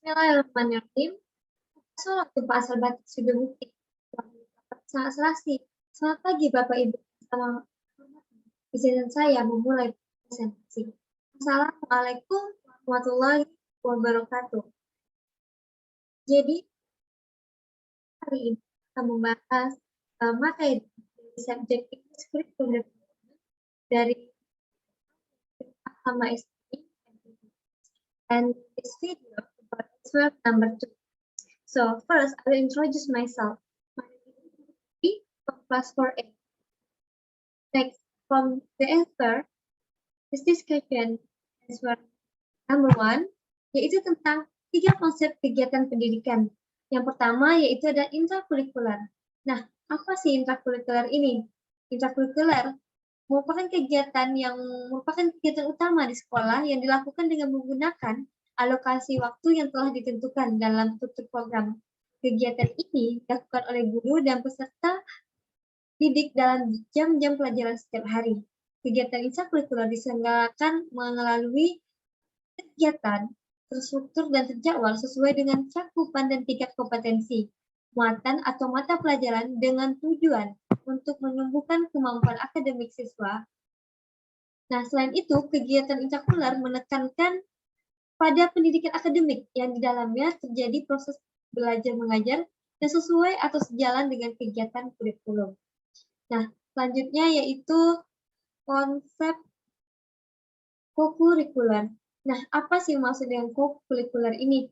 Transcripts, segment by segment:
Bismillahirrahmanirrahim. Sholat gempa asal batik sudah bukti. Sangat serasi. Selamat pagi Bapak Ibu. Selamat izin saya memulai presentasi. Assalamualaikum warahmatullahi wabarakatuh. Jadi hari ini kita membahas materi subjek English Curriculum dari sama SD, and this video about excerpt number 2. So first, I will introduce myself. My name is from class 4A. Next, from the answer, this discussion answer number 1, yaitu tentang 3 konsep kegiatan pendidikan. Yang pertama yaitu ada intrakurikuler. Nah, apa sih intrakurikuler ini? Intrakurikuler merupakan kegiatan utama di sekolah yang dilakukan dengan menggunakan alokasi waktu yang telah ditentukan dalam struktur program. Kegiatan ini dilakukan oleh guru dan peserta didik dalam jam-jam pelajaran setiap hari. Kegiatan intrakurikuler diselenggarakan melalui kegiatan terstruktur dan terjadwal sesuai dengan cakupan dan tingkat kompetensi, muatan atau mata pelajaran dengan tujuan untuk menumbuhkan kemampuan akademik siswa. Nah, selain itu, kegiatan intrakurikuler menekankan pada pendidikan akademik yang di dalamnya terjadi proses belajar mengajar yang sesuai atau sejalan dengan kegiatan kurikulum. Nah, selanjutnya yaitu konsep kokurikuler. Nah, apa sih maksud dengan kokurikuler ini?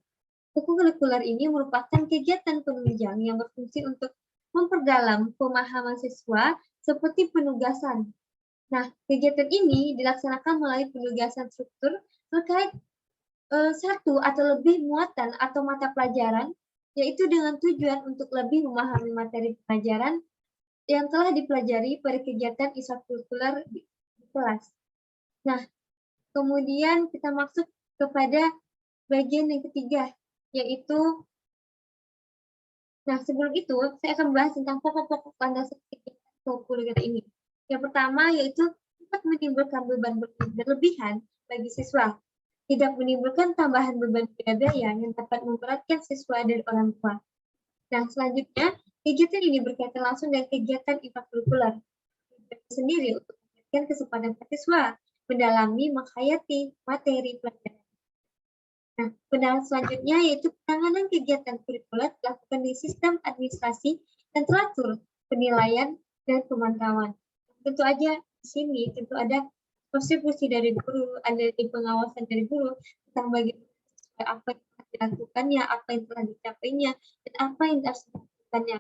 Kokurikuler ini merupakan kegiatan penunjang yang berfungsi untuk memperdalam pemahaman siswa seperti penugasan. Nah, kegiatan ini dilaksanakan melalui penugasan struktur terkait satu atau lebih muatan atau mata pelajaran, yaitu dengan tujuan untuk lebih memahami materi pelajaran yang telah dipelajari pada kegiatan ekstrakurikuler di kelas. Nah, kemudian kita masuk kepada bagian yang ketiga, yaitu, nah sebelum itu saya akan membahas tentang pokok-pokok landasan kegiatan kokurikuler ini. Yang pertama yaitu tidak menimbulkan beban berlebihan bagi siswa, tidak menimbulkan tambahan beban biaya yang dapat memberatkan siswa dan orang tua. Nah, selanjutnya, kegiatan ini berkaitan langsung dengan kegiatan ekstrakurikuler sendiri untuk memberikan kesempatan siswa mendalami, menghayati materi pelajaran. Nah, pendapat selanjutnya yaitu penanganan kegiatan kurikuler dilakukan di sistem administrasi dan teratur, penilaian, dan pemantauan. Tentu aja di sini tentu ada kontribusi dari guru, ada di pengawasan dari guru tentang bagaimana apa yang telah dilakukannya, apa yang telah dicapainya, dan apa yang harus dilakukannya.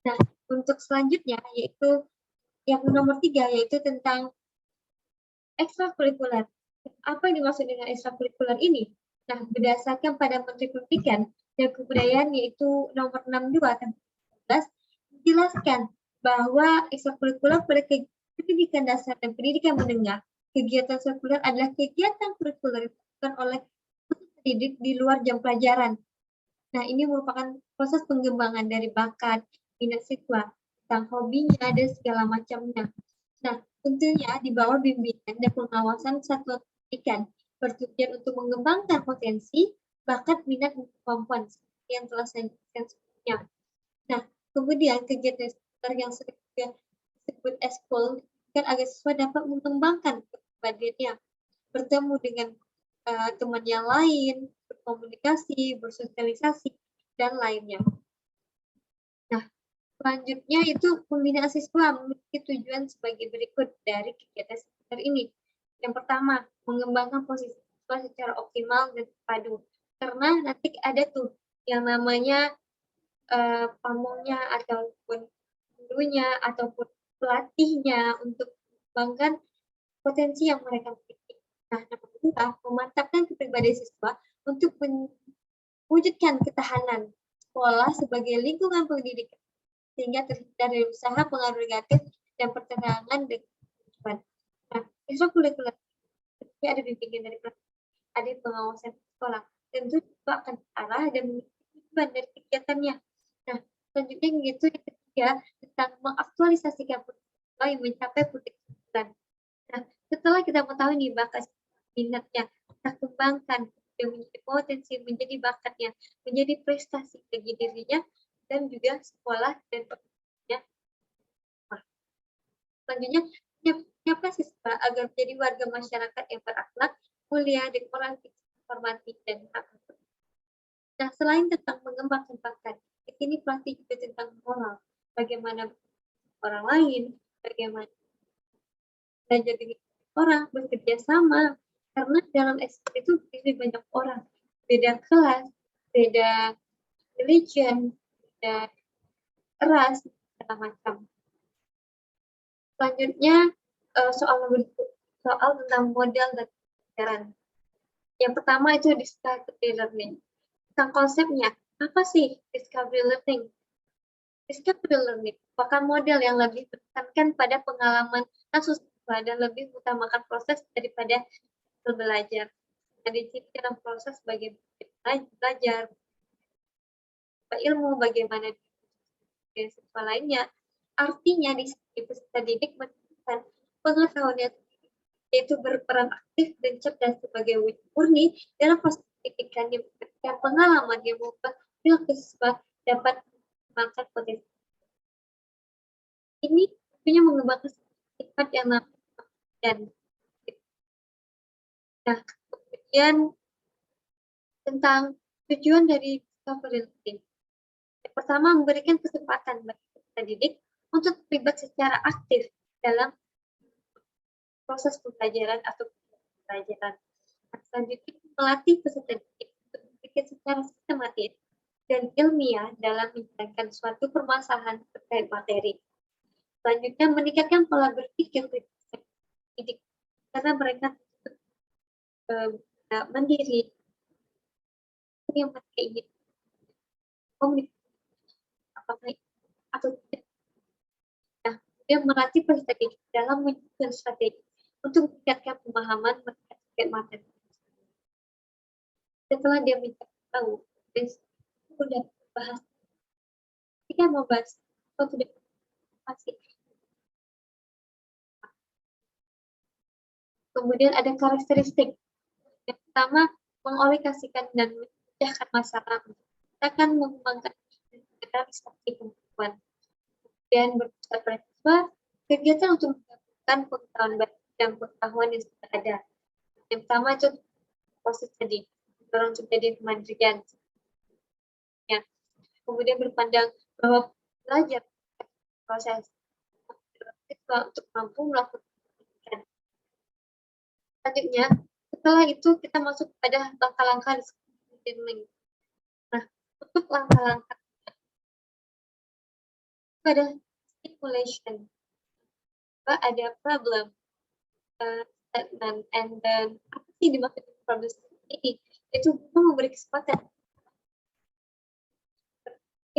Nah, untuk selanjutnya yaitu yang nomor 3 yaitu tentang ekstrakurikuler. Apa yang dimaksud dengan ekstrakurikuler ini? Nah, berdasarkan pada Menteri Pendidikan dan Kebudayaan yaitu nomor 62 tahun 2019 menjelaskan bahwa ekstrakurikuler pada pendidikan dasar dan pendidikan menengah, kegiatan sekuler adalah kegiatan kurikuler yang dilakukan oleh pendidik di luar jam pelajaran. Nah, ini merupakan proses pengembangan dari bakat, minat siswa, tentang hobinya, dan segala macamnya. Nah, tentunya di bawah bimbingan dan pengawasan satuan pendidikan bertujuan untuk mengembangkan potensi, bakat, minat, dan kemampuan yang telah saya jelaskan sebelumnya. Nah, kemudian kegiatan yang sering disebut eskul kan agar siswa dapat mengembangkan kepribadiannya, bertemu dengan teman yang lain, berkomunikasi, bersosialisasi, dan lainnya. Nah, selanjutnya itu pembinaan siswa memiliki tujuan sebagai berikut dari kegiatan sekuler ini. Yang pertama, mengembangkan posisi siswa secara optimal dan terpadu. Karena nanti ada tuh yang namanya pamongnya ataupun gurunya ataupun pelatihnya untuk mengembangkan potensi yang mereka miliki. Nah, nomor 2, memantapkan kepribadian siswa untuk mewujudkan ketahanan sekolah sebagai lingkungan pendidikan sehingga terhindar dari usaha pengaruh negatif dan pertentangan dengan kehidupan. Nah, ekstrakurikuler ada bimbingan dari pelatih, ada pengawasan sekolah, tentu juga akan terarah dan memiliki tujuan dari kegiatannya. Nah, selanjutnya yaitu yang ketiga tentang mengaktualisasikan potensi yang mencapai puncak kesimpulan. Nah, setelah kita mengetahui nih bakat minatnya, kita kembangkan yang menjadi potensi, menjadi bakatnya, menjadi prestasi bagi dirinya dan juga sekolah dan pekerjaannya. Selanjutnya, menyiapkan siswa agar menjadi warga masyarakat yang berakhlak, mulia, demokratis, hormati, dan takut. Nah, selain tentang mengembangkan bakat, di sini pelatih juga tentang moral, bagaimana orang lain, bagaimana belajar dengan orang, bekerja sama, karena dalam SMP itu lebih banyak orang, beda kelas, beda religion, beda ras, segala macam. Selanjutnya soal tentang model dan pelajaran. Yang pertama itu discovery learning. Tentang konsepnya, apa sih discovery learning? Discovery learning merupakan model yang lebih menekankan pada pengalaman kasus dan lebih mengutamakan proses daripada belajar. Jadi dalam proses bagaimana belajar, ilmu, bagaimana siswa lainnya. Artinya di sini peserta didik menunjukkan pengetahuannya yaitu berperan aktif dan cerdas sebagai wujud murni dalam proses pendidikan yang memberikan pengalaman yang membuat perilaku siswa dapat mengembangkan potensi. Ini tentunya mengembangkan sifat yang namanya dan nah, kemudian tentang tujuan dari discovery learning. Yang pertama, memberikan kesempatan bagi peserta didik untuk terlibat secara aktif dalam proses pembelajaran atau pembelajaran. Selanjutnya, melatih peserta didik untuk berpikir secara sistematis dan ilmiah dalam menjalankan suatu permasalahan terkait materi. Selanjutnya, meningkatkan pola berpikir didik karena mereka mandiri yang mereka ingin komunikasi apakah atau tidak. Nah, kemudian melatih peserta didik dalam menyusun strategi untuk meningkatkan pemahaman mereka terkait materi. Setelah dia mencari tahu dan sudah bahas, ketika membahas suatu pasti. Kemudian ada karakteristik. Yang pertama, mengorientasikan dan memecahkan masalah. Kita akan mengembangkan realisasi kemampuan. Kemudian berpusat pada siswa, kegiatan untuk menggabungkan pengetahuan baru dan pengetahuan yang sudah ada. Yang pertama itu proses tadi, mendorong terjadi kemandirian. Ya. Kemudian berpandang bahwa belajar proses siswa untuk mampu melakukan. Selanjutnya, setelah itu kita masuk pada langkah-langkah learning. Nah, untuk langkah-langkah pada stimulation, ada problem statement, and then apa sih dimaksud problem ini? Itu memberi kesempatan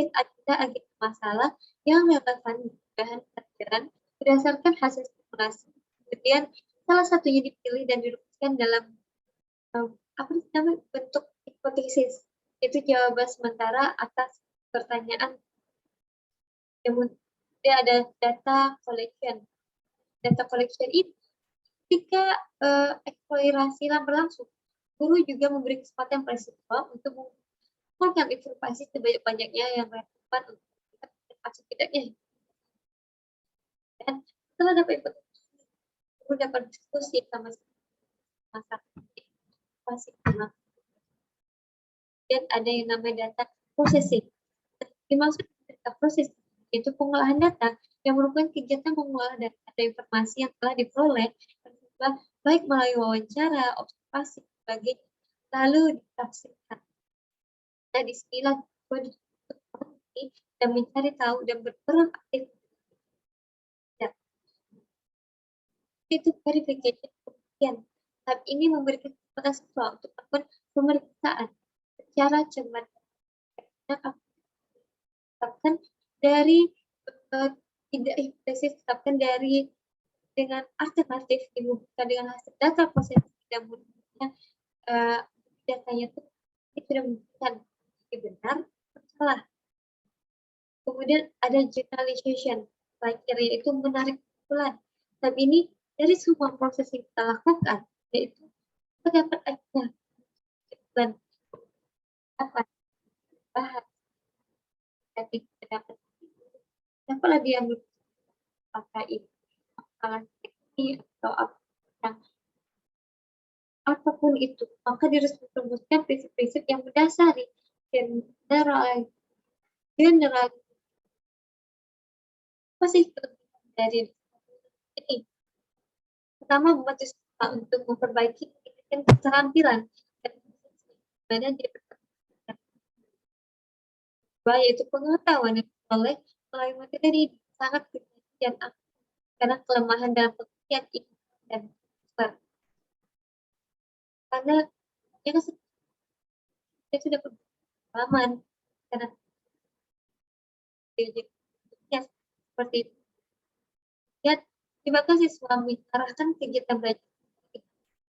ada agenda masalah yang relevan bahan pelajaran berdasarkan hasil simulasi. Kemudian salah satunya dipilih dan dirumuskan dalam bentuk hipotesis, itu jawaban sementara atas pertanyaan. Kemudian ada data collection. Data collection itu ketika eksplorasi berlangsung, guru juga memberi kesempatan pada siswa untuk mengumpulkan informasi sebanyak-banyaknya yang relevan untuk atau tidaknya. Dan setelah dapat informasi, guru dapat diskusi sama masalah. Dan ada yang namanya data processing. Dimaksud data processing yaitu pengolahan data yang merupakan kegiatan mengolah data atau informasi yang telah diperoleh baik melalui wawancara, observasi, sebagainya, lalu ditafsirkan. Nah, disinilah dan mencari tahu dan berperan aktif. Ya. Itu verification. Kemudian, tahap ini memberikan kesempatan siswa untuk melakukan pemeriksaan secara cermat. Tetapkan dari tidak hipotesis, tetapkan dari dengan alternatif dibuktikan dengan hasil data proses tidak mudahnya datanya itu sudah membuktikan benar atau salah. Kemudian ada generalization, yaitu menarik kesimpulan. Tapi ini dari semua proses yang kita lakukan, yaitu kita dapat dia apakah itu masalah teknis atau apa, nah, apapun itu, maka dia harus merumuskan prinsip-prinsip yang mendasari general apa sih kelebihan dari ini? Pertama, membantu siswa untuk memperbaiki keterampilan dan mana dia yaitu pengetahuan yang oleh melalui materi sangat dan karena kelemahan dalam pengertian ini dan karena dia sudah pengalaman karena ya, seperti itu. Ya, terima kasih suami arahkan kegiatan belajar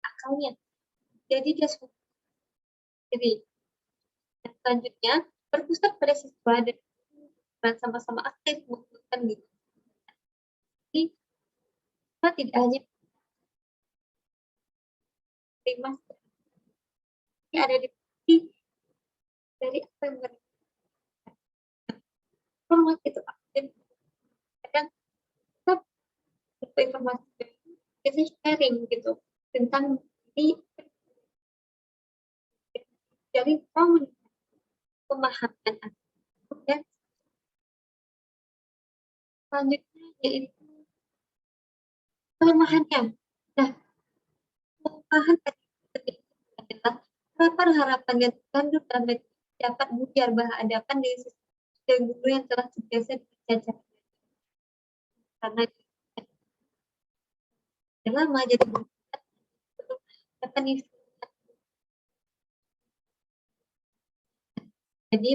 akalnya. Jadi dia jadi selanjutnya berpusat pada siswa dan sama-sama aktif mengumpulkan gitu. Jadi kita tidak hanya terima ini ada di dari apa yang mereka itu aktif kadang kita informasi kita sharing gitu tentang ini dari pemahaman dan selanjutnya yaitu kelemahannya. Nah, kelemahan adalah apa harapan yang terkandung dalam dapat belajar berhadapan dengan guru yang telah terbiasa belajar karena lama jadi jadi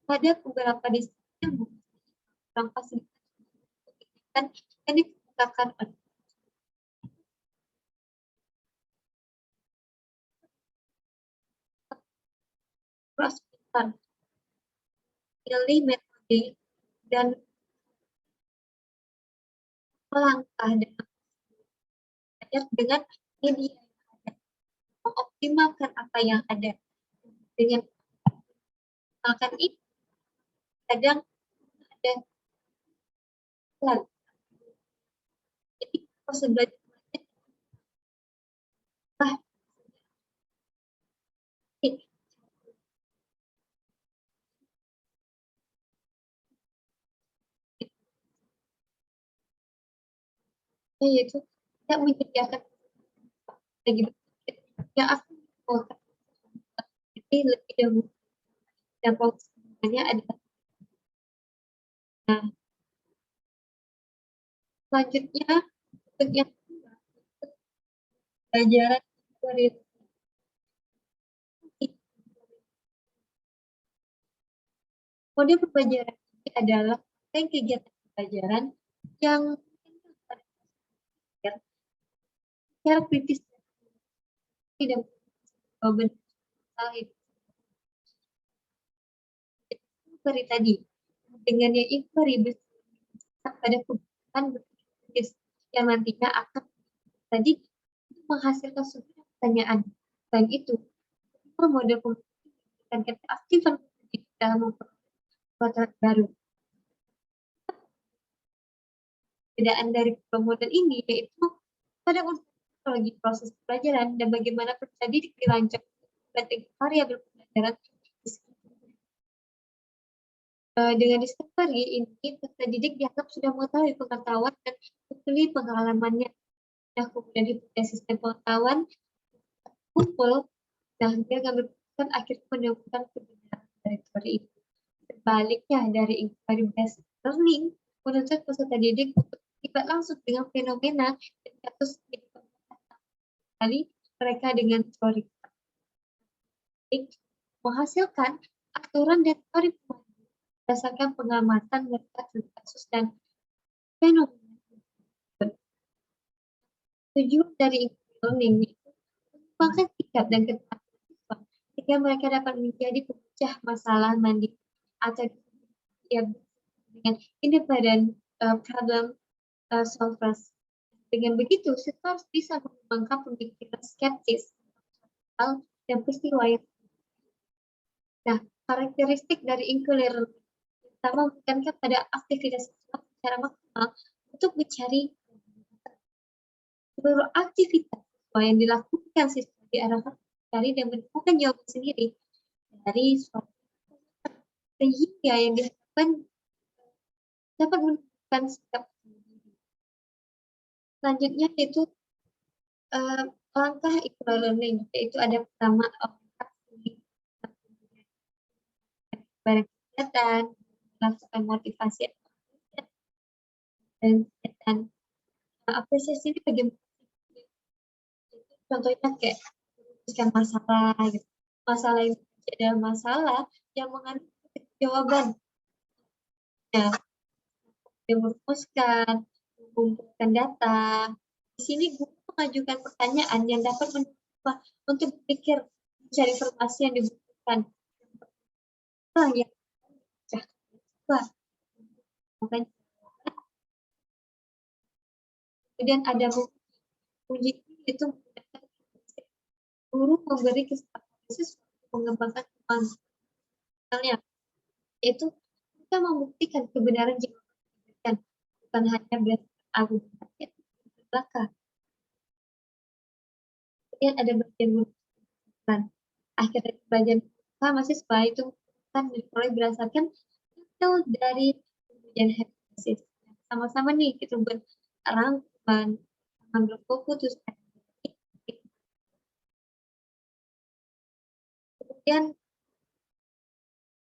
pada beberapa disiplin yang fasilitas yang dikatakan prospektan pilih metode dan melangkah dengan media mengoptimalkan apa yang ada dengan misalkan itu kadang ada plan jadi proses belajar yaitu tidak menyediakan lagi yang aku mau jadi lebih dahulu dan prosesnya adalah nah selanjutnya untuk yang pelajaran mode pembelajaran ini adalah kegiatan pembelajaran yang secara kritis tidak benar inquiry tadi dengan yang inquiry pada kebutuhan kritis yang nantinya akan tadi menghasilkan sebuah pertanyaan dan itu mode pembelajaran keaktifan dalam memperoleh baru. Perbedaan dari model ini yaitu pada metodologi proses pembelajaran dan bagaimana peserta didik dirancang dan variabel pembelajaran. Dengan discovery ini peserta didik dianggap sudah mengetahui pengetahuan dan memilih pengalamannya. Nah, kemudian di sistem pengetahuan kumpul, nah dia akan berputar akhirnya menemukan kebenaran dari teori itu. Sebaliknya dari inquiry based learning menuntut peserta didik untuk terlibat langsung dengan fenomena dan kasus kali mereka dengan teori menghasilkan aturan dan teori berdasarkan pengamatan mereka kasus dan fenomena. Tujuan dari learning itu mengembangkan sikap dan keterampilan siswa sehingga mereka dapat menjadi pemecah masalah mandiri atau yang dengan independent problem solvers. Dengan begitu, siswa harus bisa mengembangkan pemikiran skeptis dan peristiwa yang nah, karakteristik dari inquiry learning. Pertama, menekankan pada aktivitas siswa secara maksimal untuk mencari seluruh aktivitas siswa yang dilakukan siswa diarahkan mencari dan menemukan jawaban sendiri dari suatu sehingga yang diharapkan dapat menentukan sikap sendiri. Selanjutnya yaitu langkah inquiry learning, yaitu ada pertama orientasi, barang kegiatan, melakukan motivasi dan apresiasi ini bagaimana? Contohnya kayak merumuskan masalah, gitu. Masalah yang adalah masalah yang mengandung jawaban. Ya, merumuskan, mengumpulkan data. Di sini guru mengajukan pertanyaan yang dapat mencoba untuk berpikir mencari informasi yang dibutuhkan. Yang kemudian ada uji itu guru memberi kesempatan siswa mengembangkan kemampuan. Misalnya, yaitu kita membuktikan kebenaran jawaban bukan hanya berdasarkan argumentasi atau belakang. Kemudian ada bagian menentukan. Akhir dari pelajaran mahasiswa itu kan diperoleh berdasarkan hasil dari kemudian hipotesis. Sama-sama nih kita buat rangkuman, mengambil keputusan. Kemudian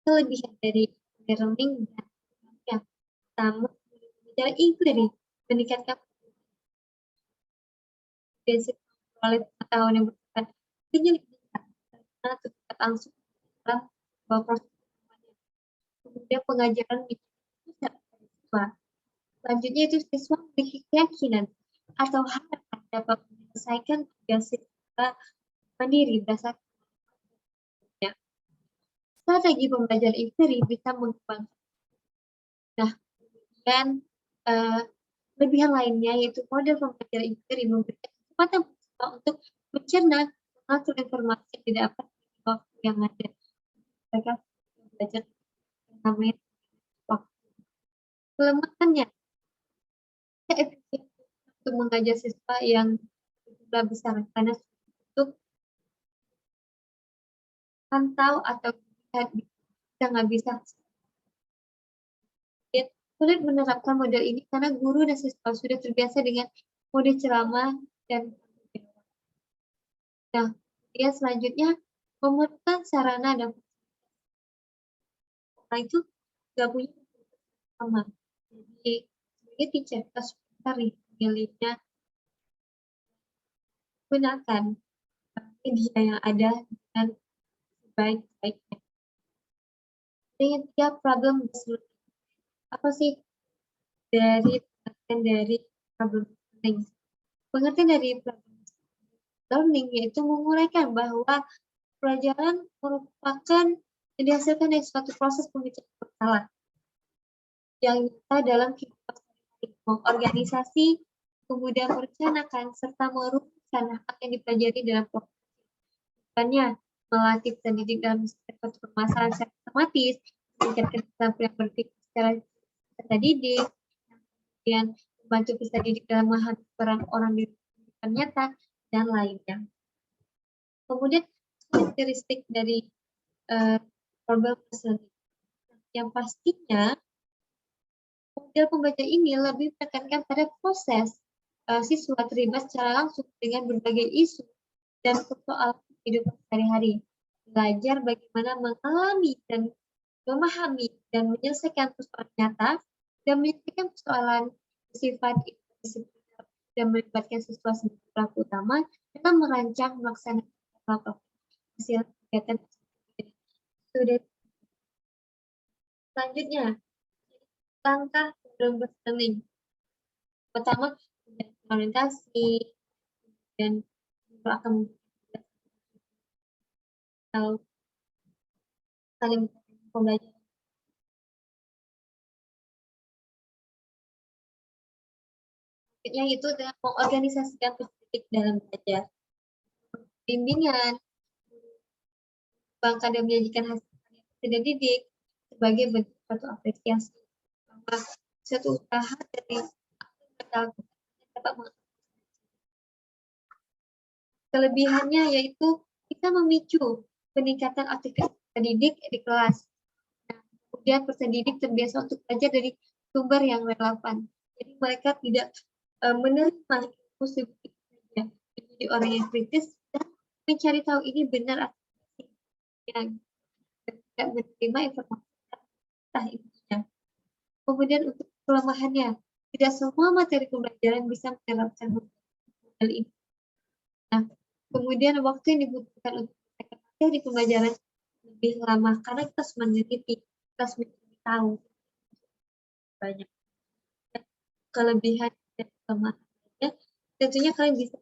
kelebihan dari learning dan yang pertama bicara inquiry meningkatkan potensi oleh pengetahuan yang bersifat penyelidikan karena terlibat langsung dalam proses. Kemudian pengajaran bisa siswa. Selanjutnya itu siswa memiliki keyakinan atau harapan dapat menyelesaikan tugas secara mandiri berdasarkan strategi pembelajaran inquiry bisa mengembangkan. Nah, kemudian kelebihan lainnya yaitu model pembelajaran inquiry memberikan kesempatan siswa untuk mencerna mengatur informasi yang didapat di waktu yang ada. Mereka belajar namanya waktu. Kelemahannya, efisien untuk mengajar siswa yang jumlah besar karena untuk pantau atau kita nggak bisa. Sulit menerapkan model ini karena guru dan siswa sudah terbiasa dengan mode ceramah dan nah, dia selanjutnya memerlukan sarana dan itu nggak punya sama. Jadi sebagai teacher kita cari miliknya gunakan media yang ada dengan sebaik-baiknya. Dengan tiga problem solution. Apa sih dari pengertian dari problem solving? Pengertian dari problem learning yaitu menguraikan bahwa pelajaran merupakan yang dihasilkan dari suatu proses pemikiran berkala yang nyata dalam kehidupan organisasi, kemudian merencanakan serta merumuskan apa yang dipelajari dalam proses. Bukannya melatih pendidik dalam suatu permasalahan secara sistematis, meningkatkan keterampilan berpikir secara peserta didik, kemudian membantu peserta didik dalam memahami peran orang di kehidupan nyata, dan lainnya. Kemudian karakteristik dari problem solving. Yang pastinya model pembaca ini lebih menekankan pada proses siswa terlibat secara langsung dengan berbagai isu dan persoalan kehidupan sehari-hari. Belajar bagaimana mengalami dan memahami dan menyelesaikan persoalan nyata dan menyelesaikan persoalan bersifat interdisipliner dan melibatkan siswa sebagai pelaku utama dalam merancang melaksanakan hasil kegiatan student. Selanjutnya, langkah problem learning. Pertama, orientasi, dan akan atau saling pembelajaran. Selanjutnya itu adalah mengorganisasikan peserta dalam belajar. Bimbingan, bangka dan menyajikan hasil tidak didik sebagai bentuk suatu apresiasi bahwa suatu usaha dari dapat kelebihannya yaitu bisa memicu peningkatan aktivitas pendidik di kelas. Nah, kemudian peserta didik terbiasa untuk belajar dari sumber yang relevan. Jadi mereka tidak menerima ilmu saja, menjadi orang yang kritis dan mencari tahu ini benar atau tidak, yang tidak menerima informasi entah intinya. Kemudian untuk kelemahannya, tidak semua materi pembelajaran bisa menerapkan model ini. Nah, kemudian waktu yang dibutuhkan untuk materi pembelajaran lebih lama karena kita harus meneliti, kita harus mencari tahu banyak kelebihan dan kelemahannya. Tentunya kalian bisa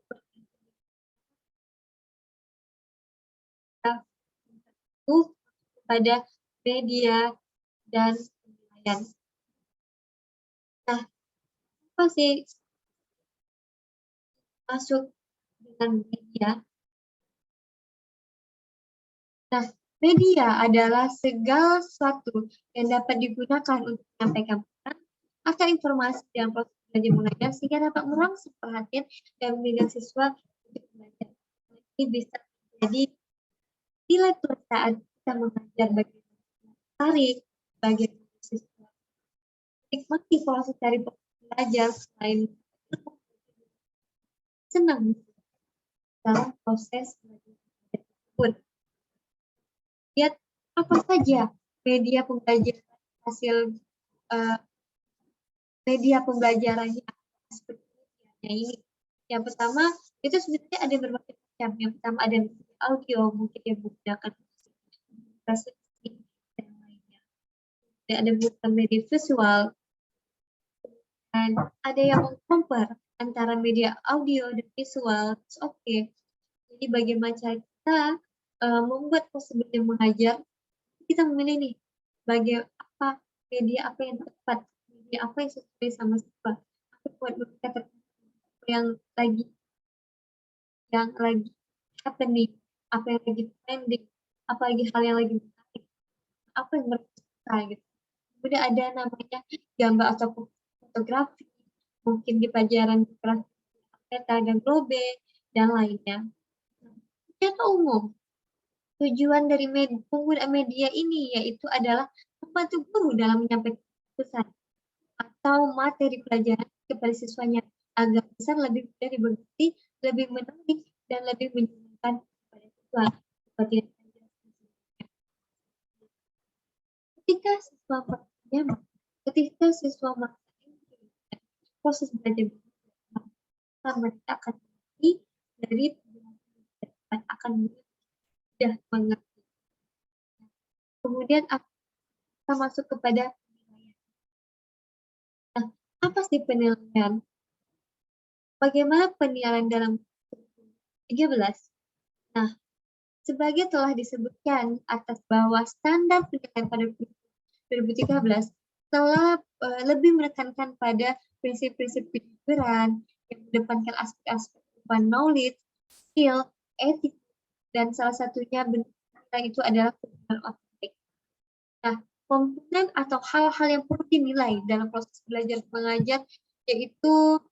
pada media dan penilaian. Nah, apa sih masuk dengan media? Nah, media adalah segala sesuatu yang dapat digunakan untuk menyampaikan pesan atau informasi dalam proses belajar mengajar sehingga dapat merangsang perhatian dan mendidik siswa untuk belajar. Ini bisa menjadi nilai plus saat kita mengajar bagaimana tarik, bagaimana siswa nikmati proses dari belajar selain senang dalam proses belajar tersebut. Lihat apa saja media pembelajaran hasil media pembelajarannya seperti ini. Yang pertama itu sebenarnya ada berbagai macam. Yang pertama ada media audio, mungkin yang menggunakan transkripsi dan lainnya. Dan ada bukan media visual, dan ada yang mengcompare antara media audio dan visual. Oke. Jadi bagaimana cara kita membuat proses belajar mengajar, kita memilih nih bagaimana apa media apa yang tepat, media apa yang sesuai sama siswa, apa buat mereka yang lagi happening, apa yang lagi trending, apa lagi hal yang lagi menarik, apa yang mereka suka gitu. Kemudian ada namanya gambar atau fotografi, mungkin di pelajaran peta dan globe dan lainnya. Secara umum, tujuan dari penggunaan media ini yaitu adalah membantu guru dalam menyampaikan pesan atau materi pelajaran kepada siswanya agar pesan lebih mudah dimengerti, lebih menarik, dan lebih menyenangkan kepada siswa. Seperti ketika siswa merasakan proses belajar mereka akan mengerti dari dan akan mudah mengerti. Kemudian kita masuk kepada penilaian. Nah, apa sih penilaian? Bagaimana penilaian dalam 13? Nah, sebagai telah disebutkan atas bahwa standar penilaian pada 2013 telah lebih menekankan pada prinsip-prinsip kejujuran yang mengedepankan aspek-aspek knowledge, skill, etik, dan salah satunya bentuknya itu adalah kejujuran otentik. Nah, komponen atau hal-hal yang perlu dinilai dalam proses belajar mengajar yaitu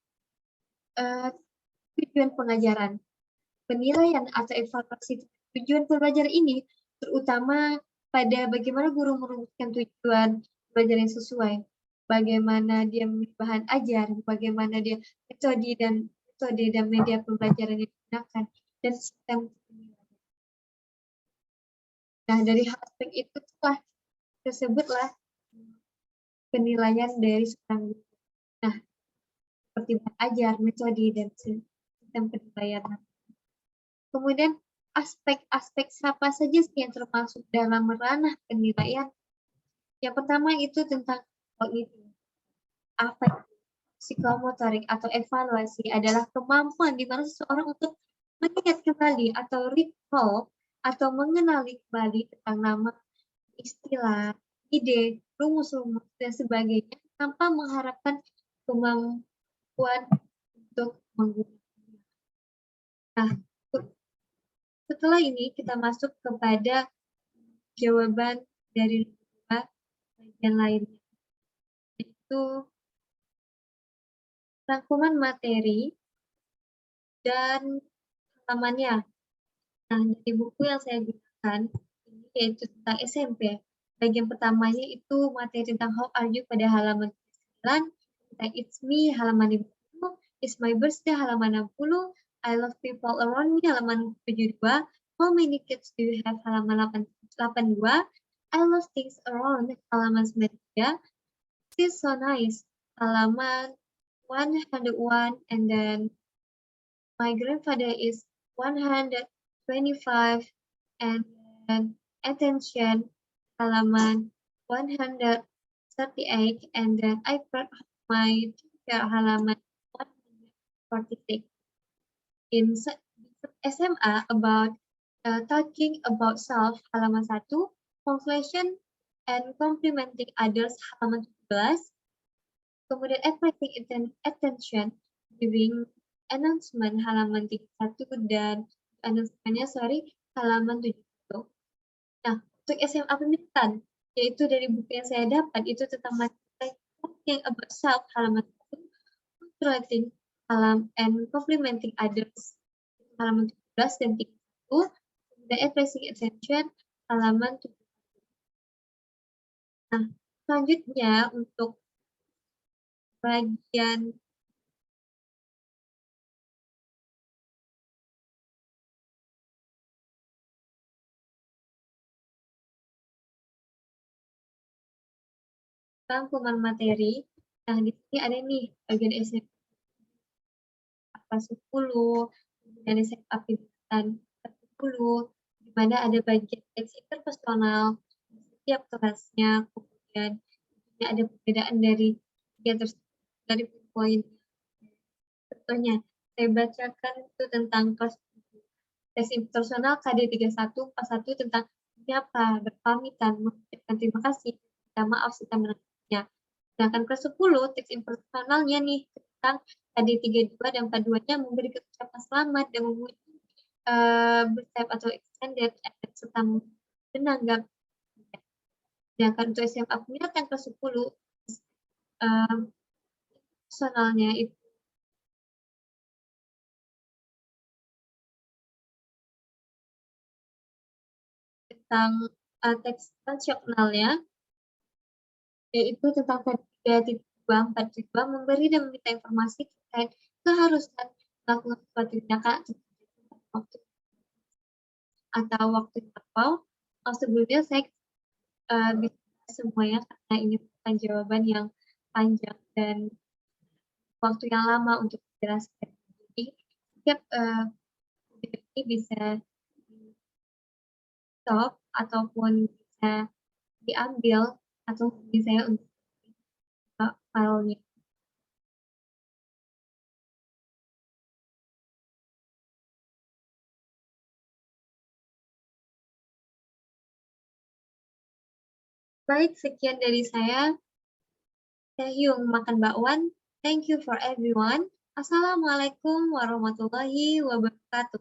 tujuan pengajaran. Penilaian atau evaluasi tujuan pembelajaran ini terutama pada bagaimana guru merumuskan tujuan belajar yang sesuai, bagaimana dia memilih bahan ajar, bagaimana dia metode dan media pembelajaran yang digunakan, dan sistem penilaian. Nah, dari aspek itu tersebutlah penilaian dari seorang guru. Nah, seperti bahan ajar, metode, dan sistem penilaian. Kemudian aspek-aspek apa saja sih yang termasuk dalam ranah penilaian? Yang pertama itu tentang kognitif. Apa itu? Psikomotorik atau evaluasi adalah kemampuan di mana seseorang untuk mengingat kembali atau recall atau mengenali kembali tentang nama, istilah, ide, rumus-rumus, dan sebagainya tanpa mengharapkan kemampuan untuk menggunakannya. Nah, setelah ini kita masuk kepada jawaban dari bagian lainnya, yaitu rangkuman materi dan halamannya. Nah, dari buku yang saya gunakan ini yaitu tentang SMP. Bagian pertamanya itu materi tentang how are you pada halaman 9, tentang it's me halaman 50, it's my birthday halaman 60, I love people around me halaman 72, how many kids do you have halaman 82, I love things around halaman 93, she's so nice halaman 101, and then my grandfather is 125, and then attention halaman 138, and then I brought my teacher halaman 146. In SMA about talking about self halaman 1, confession and complimenting others halaman 17, kemudian attracting attention giving announcement halaman 31 dan announcement-nya halaman 70. Nah, untuk SMA pendidikan, yaitu dari buku yang saya dapat itu tentang materi yang about self halaman 1, congratulating and complimenting others halaman 17 dan 31, kemudian attracting attention halaman 70. Nah, selanjutnya untuk bagian rangkuman materi. Nah, di sini ada nih bagian SMA kelas 10, kemudian SMA pendidikan kelas 10, di mana ada bagian teks interpersonal di setiap kelasnya, kemudian ada perbedaan dari dari poin. Contohnya, saya bacakan itu tentang kelas tes interpersonal KD 3141 tentang menyapa, berpamitan, mengucapkan terima kasih, minta maaf serta menanggapinya. Sedangkan kelas 10 teks impersonalnya nih tentang KD 32 dan 42-nya memberi ucapan selamat dan memuji bertahap atau extended serta menanggapi. Sedangkan untuk SMA pendidikan kelas 10 personalnya itu tentang teks transaksionalnya, yaitu tentang 3.2.4.2 memberi dan meminta informasi terkait keharusan melakukan suatu tindakan waktu atau waktu terpaut. Sebelumnya saya bisa semuanya karena ini bukan jawaban yang panjang dan waktu yang lama untuk menjelaskan. Jadi setiap ini bisa stop ataupun bisa diambil atau hubungi saya untuk filenya. Baik, sekian dari saya. Taehyung makan bakwan. Thank you for everyone. Assalamualaikum warahmatullahi wabarakatuh.